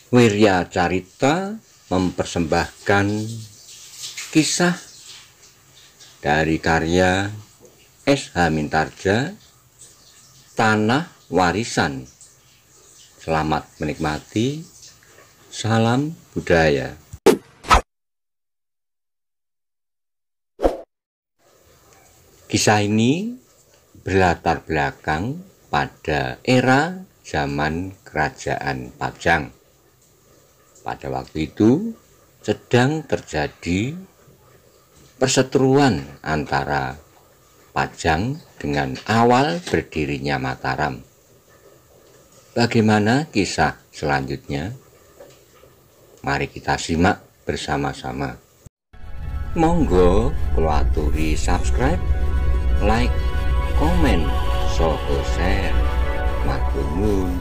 Wirya Carita mempersembahkan kisah dari karya S.H. Mintardja, Tanah Warisan. Selamat menikmati. Salam budaya. Kisah ini berlatar belakang pada era zaman Kerajaan Pajang. Pada waktu itu sedang terjadi perseteruan antara Pajang dengan awal berdirinya Mataram. Bagaimana kisah selanjutnya? Mari kita simak bersama-sama. Monggo kula aturi subscribe, like, komen, saha share. Matur nuwun.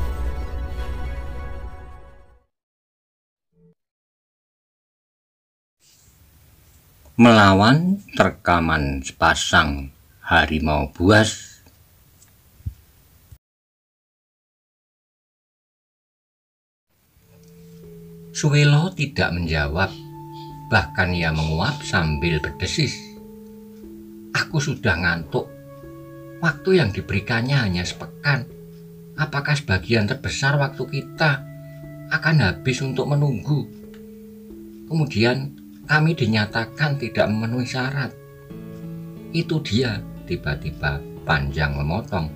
Melawan terkaman sepasang harimau buas. Suwelo tidak menjawab, bahkan ia menguap sambil berdesis. Aku sudah ngantuk. Waktu yang diberikannya hanya sepekan. Apakah sebagian terbesar waktu kita akan habis untuk menunggu? Kemudian kami dinyatakan tidak memenuhi syarat. Itu dia, tiba-tiba Panjang memotong.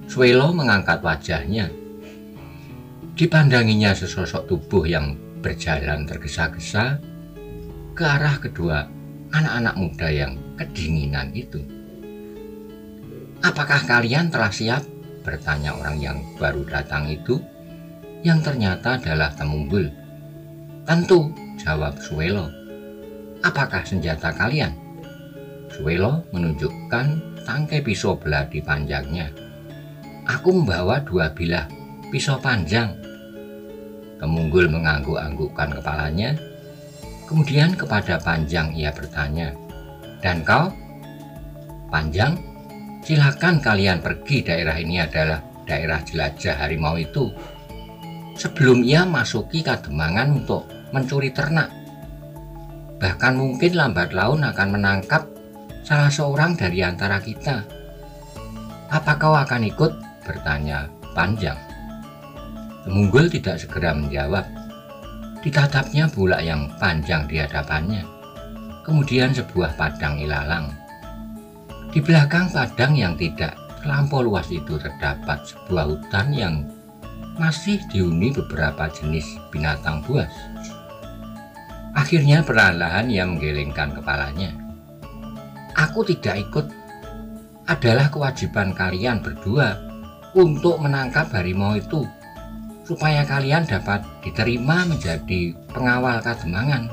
Suwelo mengangkat wajahnya. Dipandanginya sesosok tubuh yang berjalan tergesa-gesa ke arah kedua anak-anak muda yang kedinginan itu. Apakah kalian telah siap? Bertanya orang yang baru datang itu, yang ternyata adalah Temunggung. Tentu, jawab Suwelo. Apakah senjata kalian? Suwelo menunjukkan tangkai pisau belati panjangnya. Aku membawa 2 bilah pisau panjang. Temunggung mengangguk-anggukkan kepalanya. Kemudian kepada Panjang ia bertanya, dan kau? Panjang, silakan kalian pergi, daerah ini adalah daerah jelajah harimau itu. Sebelum ia masuki Kademangan untuk mencuri ternak. Bahkan mungkin lambat laun akan menangkap salah seorang dari antara kita. Apa kau akan ikut? Bertanya Panjang. Temunggung tidak segera menjawab. Ditatapnya bulak yang panjang di hadapannya. Kemudian sebuah padang ilalang. Di belakang padang yang tidak terlampau luas itu terdapat sebuah hutan yang masih dihuni beberapa jenis binatang buas. Akhirnya perlahan-lahan ia menggelengkan kepalanya. Aku tidak ikut. Adalah kewajiban kalian berdua untuk menangkap harimau itu, supaya kalian dapat diterima menjadi pengawal Kademangan.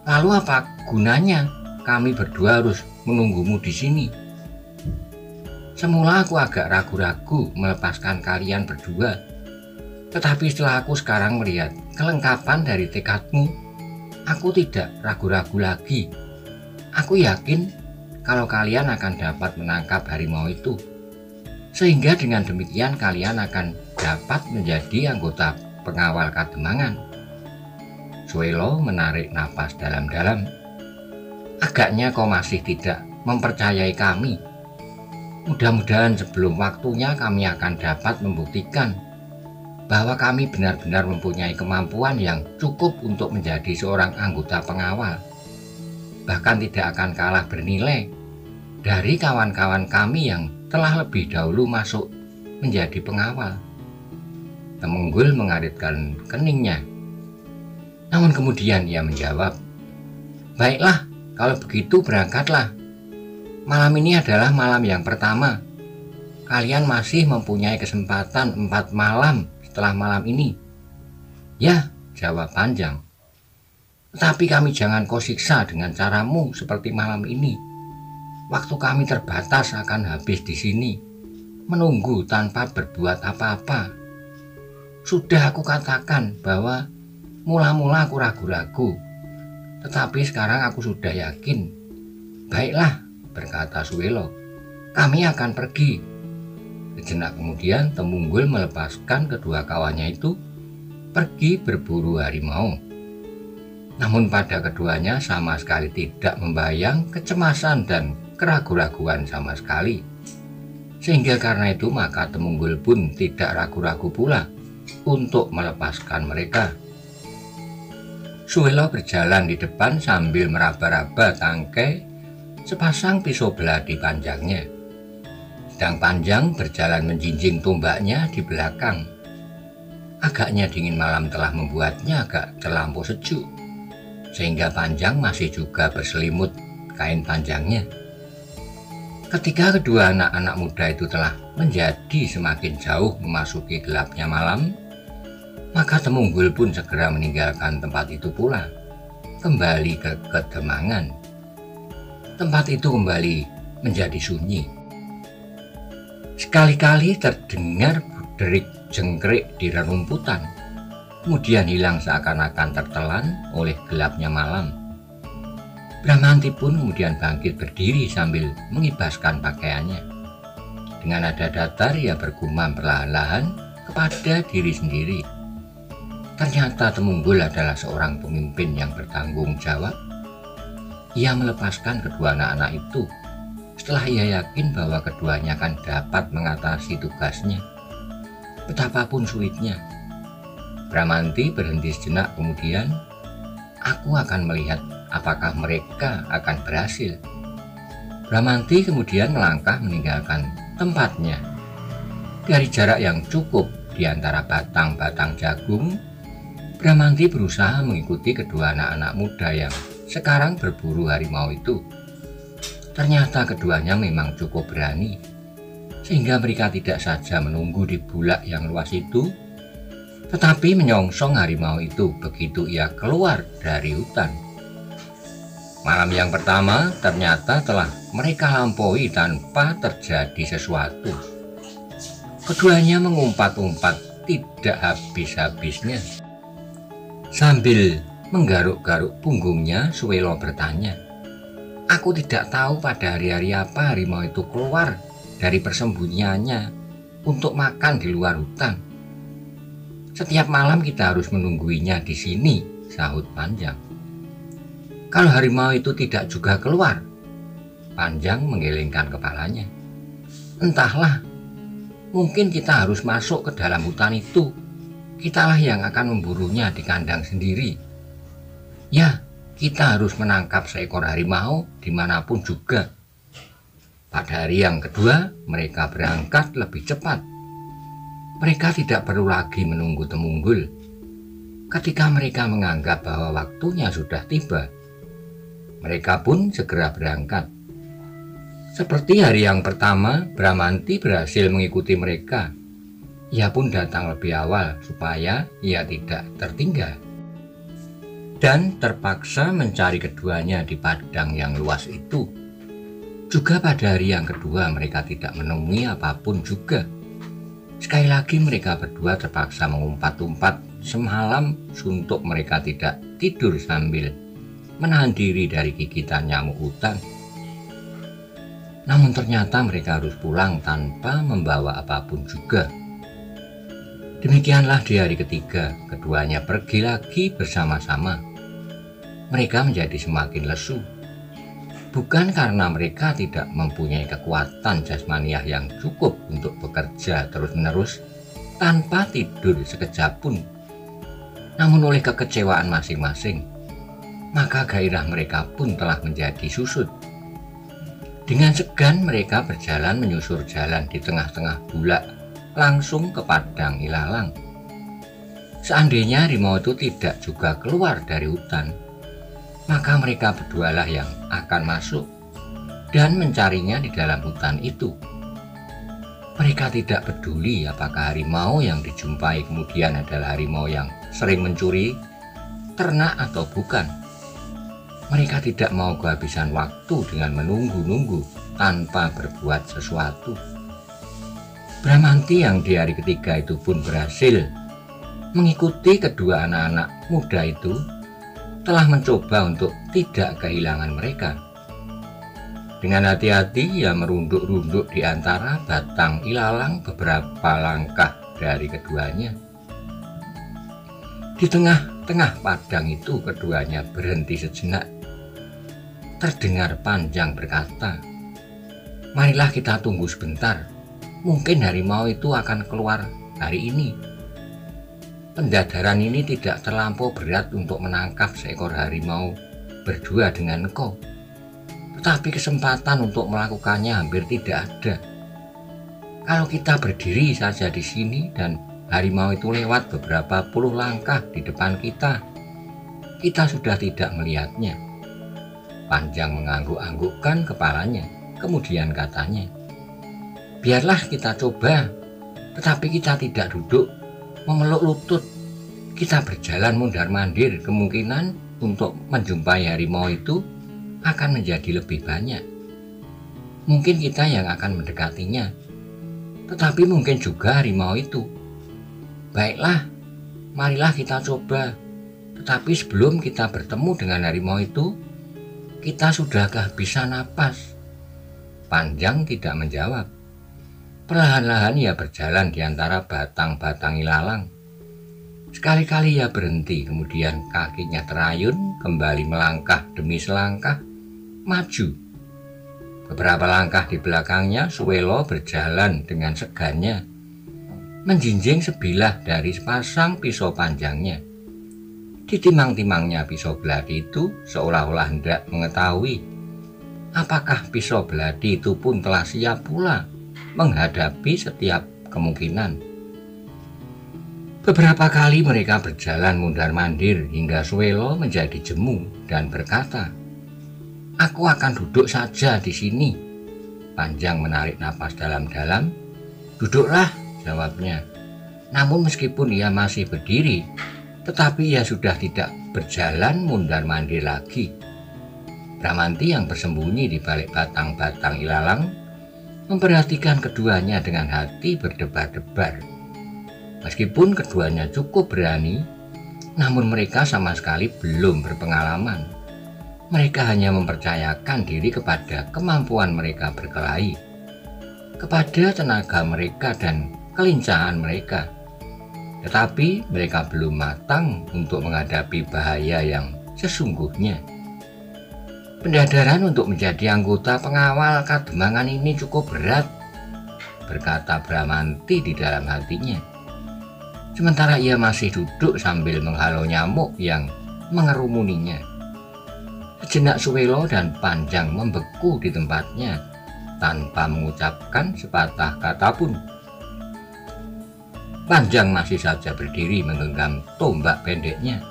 Lalu apa gunanya kami berdua harus menunggumu di sini? Semula aku agak ragu-ragu melepaskan kalian berdua, tetapi setelah aku sekarang melihat kelengkapan dari tekadmu, aku tidak ragu-ragu lagi. Aku yakin kalau kalian akan dapat menangkap harimau itu, sehingga dengan demikian kalian akan dapat menjadi anggota pengawal Kademangan. Suwelo menarik napas dalam-dalam. Agaknya kau masih tidak mempercayai kami. Mudah-mudahan sebelum waktunya kami akan dapat membuktikan bahwa kami benar-benar mempunyai kemampuan yang cukup untuk menjadi seorang anggota pengawal. Bahkan tidak akan kalah bernilai dari kawan-kawan kami yang telah lebih dahulu masuk menjadi pengawal. Temunggung mengaritkan keningnya. Namun kemudian ia menjawab, baiklah, kalau begitu berangkatlah. Malam ini adalah malam yang pertama. Kalian masih mempunyai kesempatan 4 malam setelah malam ini. Ya, jawab Panjang. Tetapi kami jangan kau siksa dengan caramu seperti malam ini. Waktu kami terbatas akan habis di sini, menunggu tanpa berbuat apa-apa. Sudah aku katakan bahwa mula-mula aku ragu-ragu, tetapi sekarang aku sudah yakin. Baiklah, berkata Suwelo, kami akan pergi. Sejenak kemudian Temunggul melepaskan kedua kawannya itu pergi berburu harimau. Namun pada keduanya sama sekali tidak membayang kecemasan dan keraguan-raguan sama sekali. Sehingga karena itu maka Temunggul pun tidak ragu-ragu pula untuk melepaskan mereka. Suwelo berjalan di depan sambil meraba-raba tangkai sepasang pisau belati panjangnya. Sedang Panjang berjalan menjinjing tombaknya di belakang. Agaknya dingin malam telah membuatnya agak terlampau sejuk, sehingga Panjang masih juga berselimut kain panjangnya. Ketika kedua anak-anak muda itu telah menjadi semakin jauh memasuki gelapnya malam, maka Temunggul pun segera meninggalkan tempat itu pula, kembali ke Kedemangan. Tempat itu kembali menjadi sunyi. Sekali-kali terdengar derik jengkrik di rerumputan, kemudian hilang seakan-akan tertelan oleh gelapnya malam. Bramanti pun kemudian bangkit berdiri sambil mengibaskan pakaiannya. Dengan nada datar ia bergumam perlahan-lahan kepada diri sendiri. Ternyata Temunggul adalah seorang pemimpin yang bertanggung jawab. Ia melepaskan kedua anak-anak itu setelah ia yakin bahwa keduanya akan dapat mengatasi tugasnya, betapapun sulitnya. Bramanti berhenti sejenak kemudian, "Aku akan melihat apakah mereka akan berhasil." Bramanti kemudian melangkah meninggalkan tempatnya. Dari jarak yang cukup di antara batang-batang jagung, Bramanti berusaha mengikuti kedua anak-anak muda yang sekarang berburu harimau itu. Ternyata keduanya memang cukup berani, sehingga mereka tidak saja menunggu di bulak yang luas itu, tetapi menyongsong harimau itu begitu ia keluar dari hutan. Malam yang pertama ternyata telah mereka lampaui tanpa terjadi sesuatu. Keduanya mengumpat-umpat tidak habis-habisnya. Sambil menggaruk-garuk punggungnya, Suwelo bertanya, "Aku tidak tahu pada hari-hari apa harimau itu keluar dari persembunyiannya untuk makan di luar hutan. Setiap malam kita harus menungguinya di sini," sahut Panjang. "Kalau harimau itu tidak juga keluar?" Panjang menggelengkan kepalanya. "Entahlah, mungkin kita harus masuk ke dalam hutan itu. Kitalah yang akan memburunya di kandang sendiri. Ya, kita harus menangkap seekor harimau dimanapun juga." Pada hari yang kedua, mereka berangkat lebih cepat. Mereka tidak perlu lagi menunggu Temunggul. Ketika mereka menganggap bahwa waktunya sudah tiba, mereka pun segera berangkat. Seperti hari yang pertama, Bramanti berhasil mengikuti mereka. Ia pun datang lebih awal supaya ia tidak tertinggal, dan terpaksa mencari keduanya di padang yang luas itu. Juga pada hari yang kedua mereka tidak menemui apapun juga. Sekali lagi mereka berdua terpaksa mengumpat-umpat semalam suntuk mereka tidak tidur sambil menahan diri dari gigitan nyamuk hutan. Namun ternyata mereka harus pulang tanpa membawa apapun juga. Demikianlah di hari ketiga, keduanya pergi lagi bersama-sama. Mereka menjadi semakin lesu. Bukan karena mereka tidak mempunyai kekuatan jasmaniah yang cukup untuk bekerja terus-menerus tanpa tidur sekejap pun, namun oleh kekecewaan masing-masing. Maka gairah mereka pun telah menjadi susut. Dengan segan mereka berjalan menyusur jalan di tengah-tengah bulak langsung ke padang ilalang. Seandainya harimau itu tidak juga keluar dari hutan, maka mereka berdualah yang akan masuk dan mencarinya di dalam hutan itu. Mereka tidak peduli apakah harimau yang dijumpai kemudian adalah harimau yang sering mencuri ternak atau bukan. Mereka tidak mau kehabisan waktu dengan menunggu-nunggu tanpa berbuat sesuatu. Bramanti yang di hari ketiga itu pun berhasil mengikuti kedua anak-anak muda itu, telah mencoba untuk tidak kehilangan mereka. Dengan hati-hati ia merunduk-runduk di antara batang ilalang beberapa langkah dari keduanya. Di tengah-tengah padang itu keduanya berhenti sejenak. Terdengar Panjang berkata, "Marilah kita tunggu sebentar. Mungkin harimau itu akan keluar hari ini. Pendadaran ini tidak terlampau berat untuk menangkap seekor harimau berdua dengan engkau. Tetapi kesempatan untuk melakukannya hampir tidak ada. Kalau kita berdiri saja di sini dan harimau itu lewat beberapa puluh langkah di depan kita sudah tidak melihatnya." Panjang mengangguk-anggukkan kepalanya, kemudian katanya, "Biarlah kita coba, tetapi kita tidak duduk memeluk lutut. Kita berjalan mundar-mandir, kemungkinan untuk menjumpai harimau itu akan menjadi lebih banyak. Mungkin kita yang akan mendekatinya, tetapi mungkin juga harimau itu. Baiklah, marilah kita coba. Tetapi sebelum kita bertemu dengan harimau itu, kita sudah kehabisan napas." Panjang tidak menjawab. Perlahan-lahan ia berjalan di antara batang-batang ilalang. Sekali-kali ia berhenti, kemudian kakinya terayun, kembali melangkah demi selangkah, maju. Beberapa langkah di belakangnya, Suwelo berjalan dengan segannya, menjinjing sebilah dari sepasang pisau panjangnya. Ditimang-timangnya pisau belati itu seolah-olah hendak mengetahui apakah pisau belati itu pun telah siap pula menghadapi setiap kemungkinan. Beberapa kali mereka berjalan mundar-mandir hingga Suwelo menjadi jemu dan berkata, "Aku akan duduk saja di sini." Panjang menarik napas dalam-dalam. "Duduklah," jawabnya. Namun meskipun ia masih berdiri, tetapi ia sudah tidak berjalan mundar-mandir lagi. Bramanti yang bersembunyi di balik batang-batang ilalang memperhatikan keduanya dengan hati berdebar-debar. Meskipun keduanya cukup berani, namun mereka sama sekali belum berpengalaman. Mereka hanya mempercayakan diri kepada kemampuan mereka berkelahi, kepada tenaga mereka dan kelincahan mereka. Tetapi mereka belum matang untuk menghadapi bahaya yang sesungguhnya. "Pendadaran untuk menjadi anggota pengawal Kademangan ini cukup berat," berkata Bramanti di dalam hatinya. Sementara ia masih duduk sambil menghalau nyamuk yang mengerumuninya. Sejenak Suwelo dan Panjang membeku di tempatnya tanpa mengucapkan sepatah kata pun. Panjang masih saja berdiri menggenggam tombak pendeknya.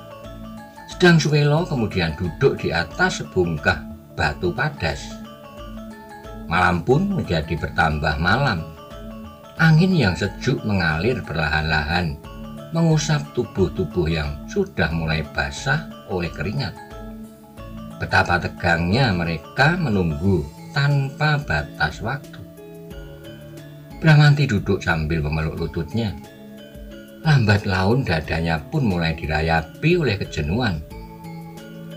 Sedang Suwelo kemudian duduk di atas sebungkah batu padas. Malam pun menjadi bertambah malam. Angin yang sejuk mengalir perlahan-lahan, mengusap tubuh-tubuh yang sudah mulai basah oleh keringat. Betapa tegangnya mereka menunggu tanpa batas waktu. Bramanti duduk sambil memeluk lututnya. Lambat laun dadanya pun mulai dirayapi oleh kejenuhan.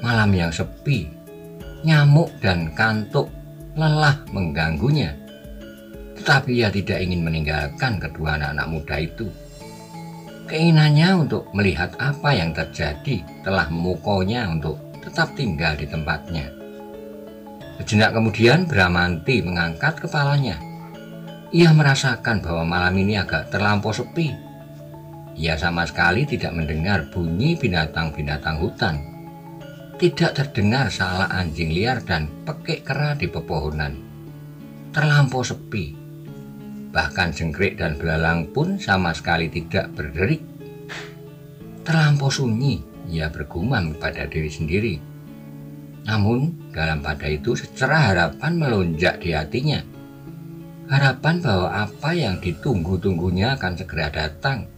Malam yang sepi, nyamuk dan kantuk lelah mengganggunya. Tetapi ia tidak ingin meninggalkan kedua anak-anak muda itu. Keinginannya untuk melihat apa yang terjadi telah memukulnya untuk tetap tinggal di tempatnya. Sejenak kemudian Bramanti mengangkat kepalanya. Ia merasakan bahwa malam ini agak terlampau sepi. Ia sama sekali tidak mendengar bunyi binatang-binatang hutan. Tidak terdengar salak anjing liar dan pekik kera di pepohonan. Terlampau sepi. Bahkan jengkrik dan belalang pun sama sekali tidak berderik. Terlampau sunyi, ia bergumam pada diri sendiri. Namun dalam pada itu secerah harapan melonjak di hatinya. Harapan bahwa apa yang ditunggu-tunggunya akan segera datang.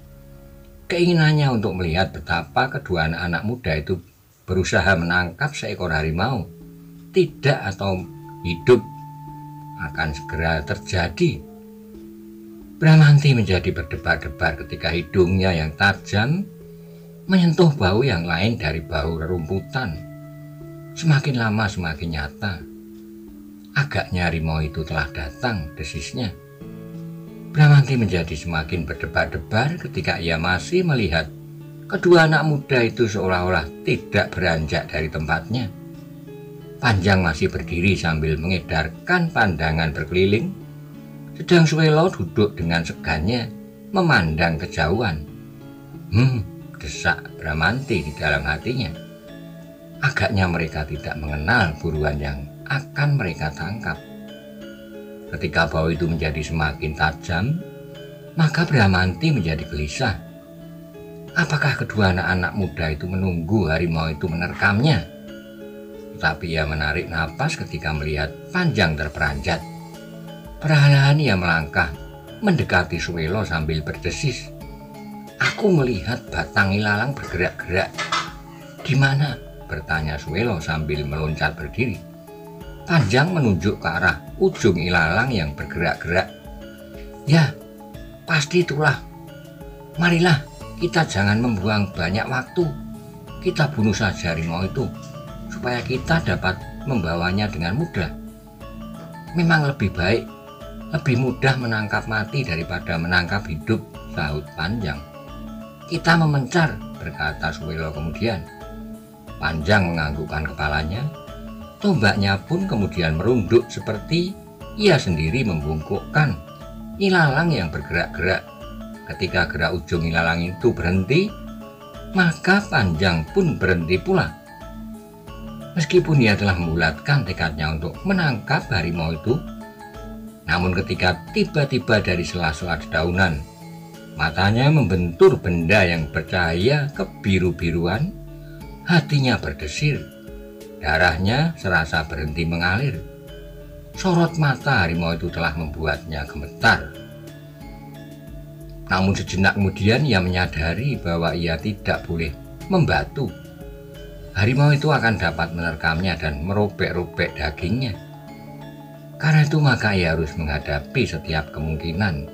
Keinginannya untuk melihat betapa kedua anak-anak muda itu berusaha menangkap seekor harimau, tidak atau hidup, akan segera terjadi. Bramanti menjadi berdebar-debar ketika hidungnya yang tajam menyentuh bau yang lain dari bau rerumputan. Semakin lama semakin nyata. Agaknya harimau itu telah datang, desisnya. Bramanti menjadi semakin berdebar-debar ketika ia masih melihat kedua anak muda itu seolah-olah tidak beranjak dari tempatnya. Panjang masih berdiri sambil mengedarkan pandangan berkeliling, sedang Suelo duduk dengan segannya memandang kejauhan. Desak Bramanti di dalam hatinya. Agaknya mereka tidak mengenal buruan yang akan mereka tangkap. Ketika bau itu menjadi semakin tajam, maka Bramanti menjadi gelisah. Apakah kedua anak-anak muda itu menunggu harimau itu menerkamnya? Tetapi ia menarik napas ketika melihat Panjang terperanjat. Perlahan ia melangkah mendekati Suelo sambil berdesis. Aku melihat batang ilalang bergerak-gerak. Di mana? Bertanya Suelo sambil meloncat berdiri. Panjang menunjuk ke arah ujung ilalang yang bergerak-gerak. Ya, pasti itulah. Marilah, kita jangan membuang banyak waktu. Kita bunuh saja harimau itu, supaya kita dapat membawanya dengan mudah. Memang lebih baik, lebih mudah menangkap mati daripada menangkap hidup, sahut Panjang. Kita memencar, berkata Suelo kemudian. Panjang menganggukkan kepalanya. Tombaknya pun kemudian merunduk seperti ia sendiri membungkukkan ilalang yang bergerak-gerak. Ketika gerak ujung ilalang itu berhenti, maka Panjang pun berhenti pula. Meskipun ia telah membulatkan tekadnya untuk menangkap harimau itu, namun ketika tiba-tiba dari sela-sela dedaunan, matanya membentur benda yang bercahaya kebiru-biruan, hatinya berdesir. Darahnya serasa berhenti mengalir. Sorot mata harimau itu telah membuatnya gemetar. Namun sejenak kemudian ia menyadari bahwa ia tidak boleh membatu. Harimau itu akan dapat menerkamnya dan merobek-robek dagingnya. Karena itu maka ia harus menghadapi setiap kemungkinan.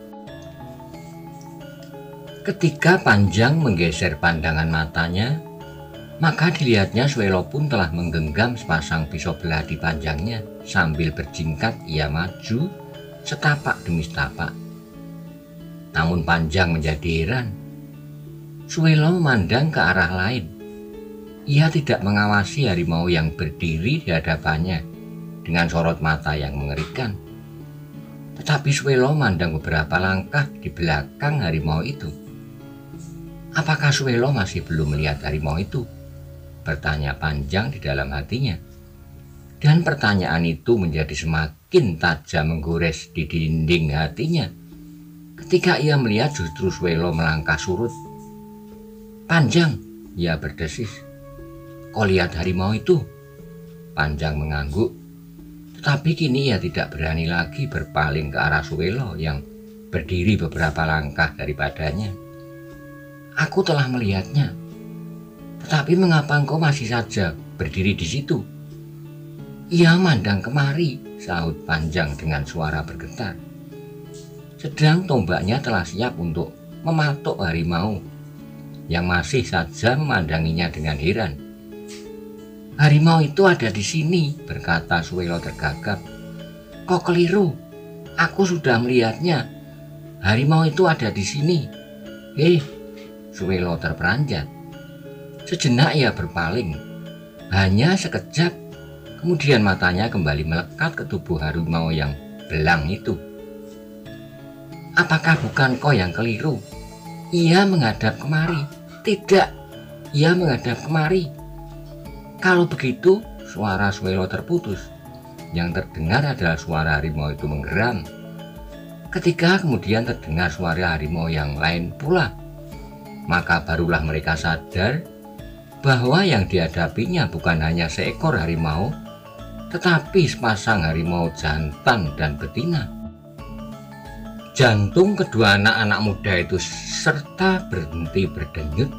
Ketika Panjang menggeser pandangan matanya, maka dilihatnya Suelo pun telah menggenggam sepasang pisau belati panjangnya. Sambil berjingkat ia maju setapak demi setapak. Namun Panjang menjadi heran. Suelo memandang ke arah lain. Ia tidak mengawasi harimau yang berdiri di hadapannya dengan sorot mata yang mengerikan. Tetapi Suelo memandang beberapa langkah di belakang harimau itu. Apakah Suelo masih belum melihat harimau itu? Bertanya Panjang di dalam hatinya. Dan pertanyaan itu menjadi semakin tajam menggores di dinding hatinya ketika ia melihat justru Suelo melangkah surut. Panjang, ia berdesis. Kau lihat harimau itu? Panjang mengangguk. Tetapi kini ia tidak berani lagi berpaling ke arah Suelo yang berdiri beberapa langkah daripadanya. Aku telah melihatnya. Tetapi mengapa engkau masih saja berdiri di situ? Ia mandang kemari, sahut Panjang dengan suara bergetar. Sedang tombaknya telah siap untuk mematok harimau yang masih saja memandanginya dengan heran. Harimau itu ada di sini, berkata Suelo tergagap. Kau keliru, aku sudah melihatnya. Harimau itu ada di sini. Suelo terperanjat. Sejenak ia berpaling, hanya sekejap, kemudian matanya kembali melekat ke tubuh harimau yang belang itu. Apakah bukan kau yang keliru? Ia menghadap kemari. Tidak, ia menghadap kemari. Kalau begitu, suara Suelo terputus. Yang terdengar adalah suara harimau itu menggeram. Ketika kemudian terdengar suara harimau yang lain pula, maka barulah mereka sadar bahwa yang dihadapinya bukan hanya seekor harimau, tetapi sepasang harimau jantan dan betina. Jantung kedua anak-anak muda itu serta berhenti berdenyut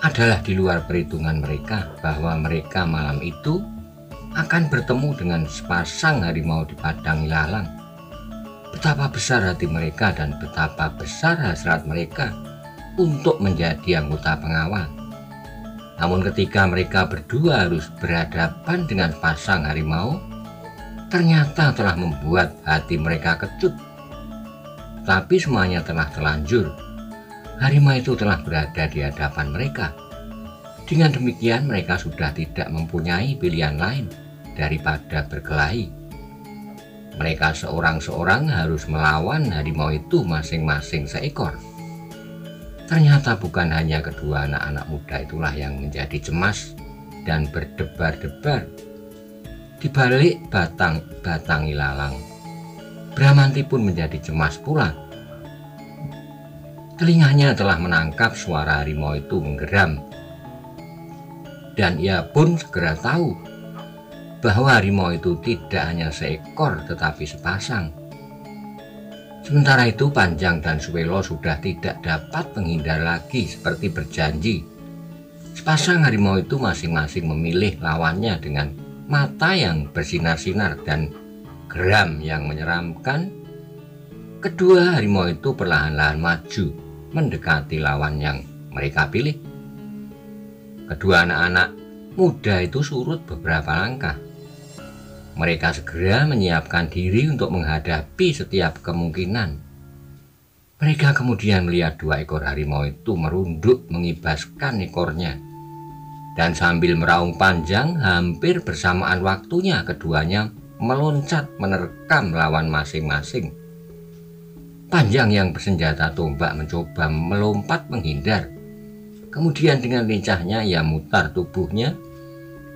adalah di luar perhitungan mereka bahwa mereka malam itu akan bertemu dengan sepasang harimau di padang ilalang. Betapa besar hati mereka dan betapa besar hasrat mereka untuk menjadi anggota pengawal. Namun ketika mereka berdua harus berhadapan dengan pasang harimau, ternyata telah membuat hati mereka kecut. Tapi semuanya telah terlanjur. Harimau itu telah berada di hadapan mereka. Dengan demikian mereka sudah tidak mempunyai pilihan lain daripada berkelahi. Mereka seorang-seorang harus melawan harimau itu masing-masing seekor. Ternyata bukan hanya kedua anak-anak muda itulah yang menjadi cemas dan berdebar-debar. Di balik batang ilalang, Bramanti pun menjadi cemas pula. Telinganya telah menangkap suara harimau itu menggeram. Dan ia pun segera tahu bahwa harimau itu tidak hanya seekor tetapi sepasang. Sementara itu Panjang dan Suwelo sudah tidak dapat menghindar lagi seperti berjanji. Sepasang harimau itu masing-masing memilih lawannya dengan mata yang bersinar-sinar dan geram yang menyeramkan. Kedua harimau itu perlahan-lahan maju mendekati lawan yang mereka pilih. Kedua anak-anak muda itu surut beberapa langkah. Mereka segera menyiapkan diri untuk menghadapi setiap kemungkinan. Mereka kemudian melihat dua ekor harimau itu merunduk mengibaskan ekornya. Dan sambil meraung panjang, hampir bersamaan waktunya keduanya meloncat menerkam lawan masing-masing. Panjang yang bersenjata tombak mencoba melompat menghindar. Kemudian dengan lincahnya ia mutar tubuhnya.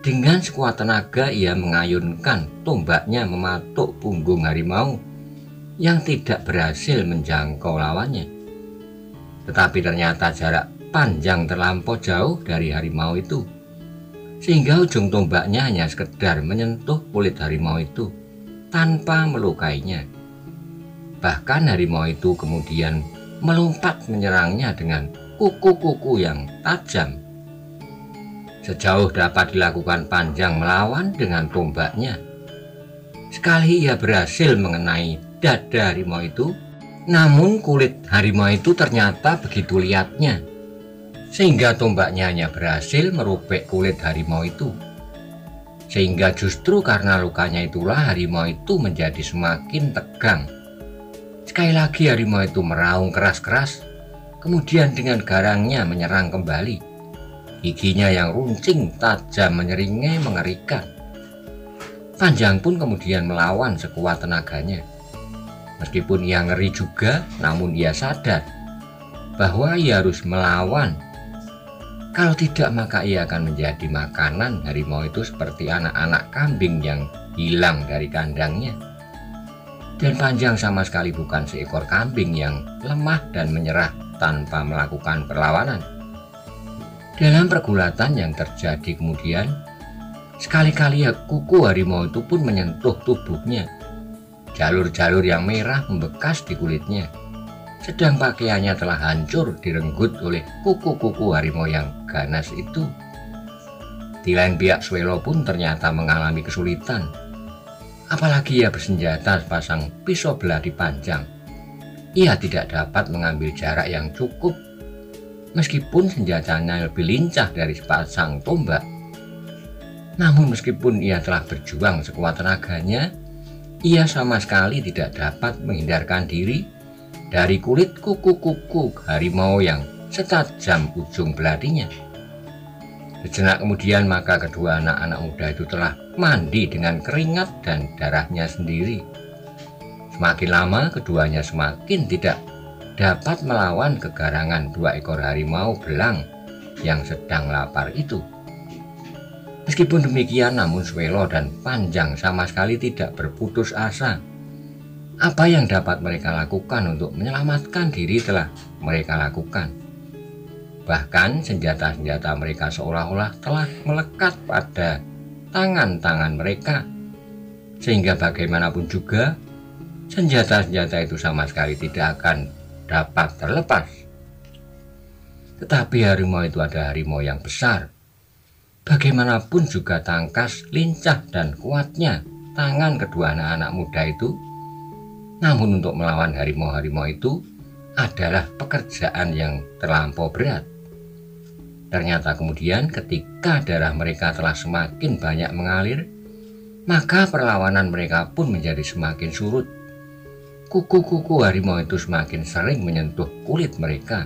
Dengan sekuat tenaga ia mengayunkan tombaknya mematuk punggung harimau yang tidak berhasil menjangkau lawannya. Tetapi ternyata jarak Panjang terlampau jauh dari harimau itu, sehingga ujung tombaknya hanya sekedar menyentuh kulit harimau itu tanpa melukainya. Bahkan harimau itu kemudian melompat menyerangnya dengan kuku-kuku yang tajam. Sejauh dapat dilakukan Panjang melawan dengan tombaknya. Sekali ia berhasil mengenai dada harimau itu, namun kulit harimau itu ternyata begitu liatnya, sehingga tombaknya hanya berhasil merobek kulit harimau itu. Sehingga justru karena lukanya itulah harimau itu menjadi semakin tegang. Sekali lagi harimau itu meraung keras-keras, kemudian dengan garangnya menyerang kembali. Giginya yang runcing tajam menyeringai mengerikan. Panjang pun kemudian melawan sekuat tenaganya. Meskipun ia ngeri juga, namun ia sadar bahwa ia harus melawan. Kalau tidak maka ia akan menjadi makanan harimau itu seperti anak-anak kambing yang hilang dari kandangnya. Dan Panjang sama sekali bukan seekor kambing yang lemah dan menyerah tanpa melakukan perlawanan. Dalam pergulatan yang terjadi kemudian, sekali-kali kuku harimau itu pun menyentuh tubuhnya. Jalur-jalur yang merah membekas di kulitnya, sedang pakaiannya telah hancur direnggut oleh kuku-kuku harimau yang ganas itu. Di lain pihak Suwelo pun ternyata mengalami kesulitan. Apalagi ia bersenjata sepasang pisau belati Panjang. Ia tidak dapat mengambil jarak yang cukup. Meskipun senjatanya lebih lincah dari sepasang tombak. Namun meskipun ia telah berjuang sekuat tenaganya, ia sama sekali tidak dapat menghindarkan diri dari kulit kuku-kuku harimau yang setajam ujung belatinya. Sejenak kemudian maka kedua anak-anak muda itu telah mandi dengan keringat dan darahnya sendiri. Semakin lama keduanya semakin tidak dapat melawan kegarangan dua ekor harimau belang yang sedang lapar itu. Meskipun demikian, namun Suwelo dan Panjang sama sekali tidak berputus asa. Apa yang dapat mereka lakukan untuk menyelamatkan diri telah mereka lakukan. Bahkan senjata-senjata mereka seolah-olah telah melekat pada tangan-tangan mereka, sehingga bagaimanapun juga senjata-senjata itu sama sekali tidak akan dapat terlepas. Tetapi harimau itu ada harimau yang besar. Bagaimanapun juga tangkas, lincah dan kuatnya tangan kedua anak-anak muda itu, namun untuk melawan harimau-harimau itu adalah pekerjaan yang terlampau berat. Ternyata kemudian ketika darah mereka telah semakin banyak mengalir, Maka perlawanan mereka pun menjadi semakin surut. Kuku-kuku harimau itu semakin sering menyentuh kulit mereka.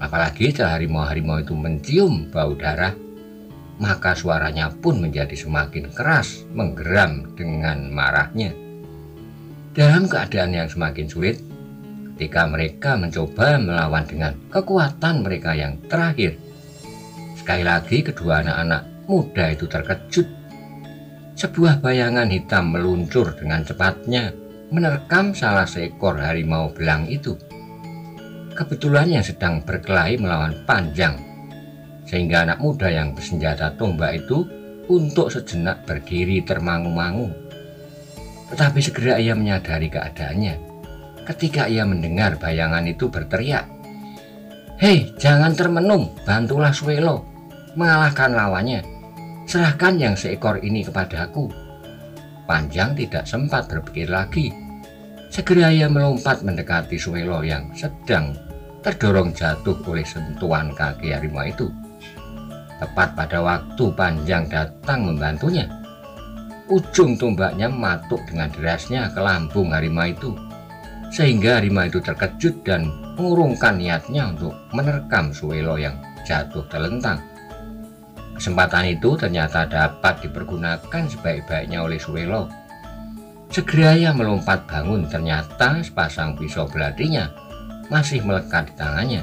Apalagi setelah harimau-harimau itu mencium bau darah, maka suaranya pun menjadi semakin keras, menggeram dengan marahnya. Dalam keadaan yang semakin sulit, ketika mereka mencoba melawan dengan kekuatan mereka yang terakhir, sekali lagi kedua anak-anak muda itu terkejut. Sebuah bayangan hitam meluncur dengan cepatnya menerkam salah seekor harimau belang itu. Kebetulan yang sedang berkelahi melawan Panjang, sehingga anak muda yang bersenjata tombak itu untuk sejenak berdiri termangu-mangu. Tetapi segera ia menyadari keadaannya ketika ia mendengar bayangan itu berteriak, "Hei, jangan termenung, bantulah Suelo mengalahkan lawannya. Serahkan yang seekor ini kepadaku." Panjang tidak sempat berpikir lagi. Segera ia melompat mendekati Suelo yang sedang terdorong jatuh oleh sentuhan kaki harimau itu. Tepat pada waktu Panjang datang membantunya, ujung tombaknya matuk dengan derasnya ke lambung harimau itu, sehingga harimau itu terkejut dan mengurungkan niatnya untuk menerkam Suelo yang jatuh terlentang. Kesempatan itu ternyata dapat dipergunakan sebaik-baiknya oleh Suelo. Segera ia melompat bangun, ternyata sepasang pisau belatinya masih melekat di tangannya.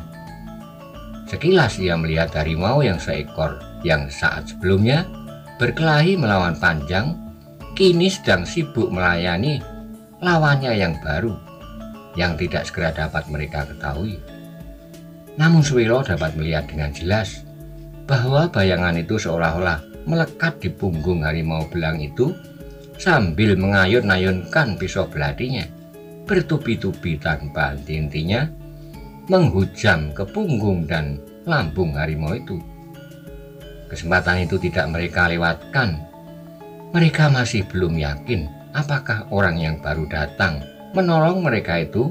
Sekilas ia melihat harimau yang seekor yang saat sebelumnya berkelahi melawan Panjang, kini sedang sibuk melayani lawannya yang baru, yang tidak segera dapat mereka ketahui. Namun Suelo dapat melihat dengan jelas bahwa bayangan itu seolah-olah melekat di punggung harimau belang itu sambil mengayun-ayunkan pisau belatinya bertubi-tubi tanpa henti-hentinya menghujam ke punggung dan lambung harimau itu. Kesempatan itu tidak mereka lewatkan. Mereka masih belum yakin apakah orang yang baru datang menolong mereka itu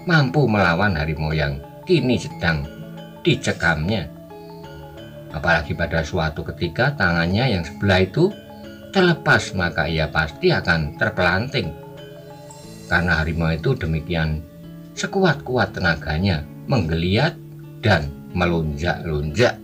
mampu melawan harimau yang kini sedang dicekamnya. Apalagi pada suatu ketika tangannya yang sebelah itu terlepas, maka ia pasti akan terpelanting. Karena harimau itu demikian sekuat-kuat tenaganya menggeliat dan melunjak-lunjak.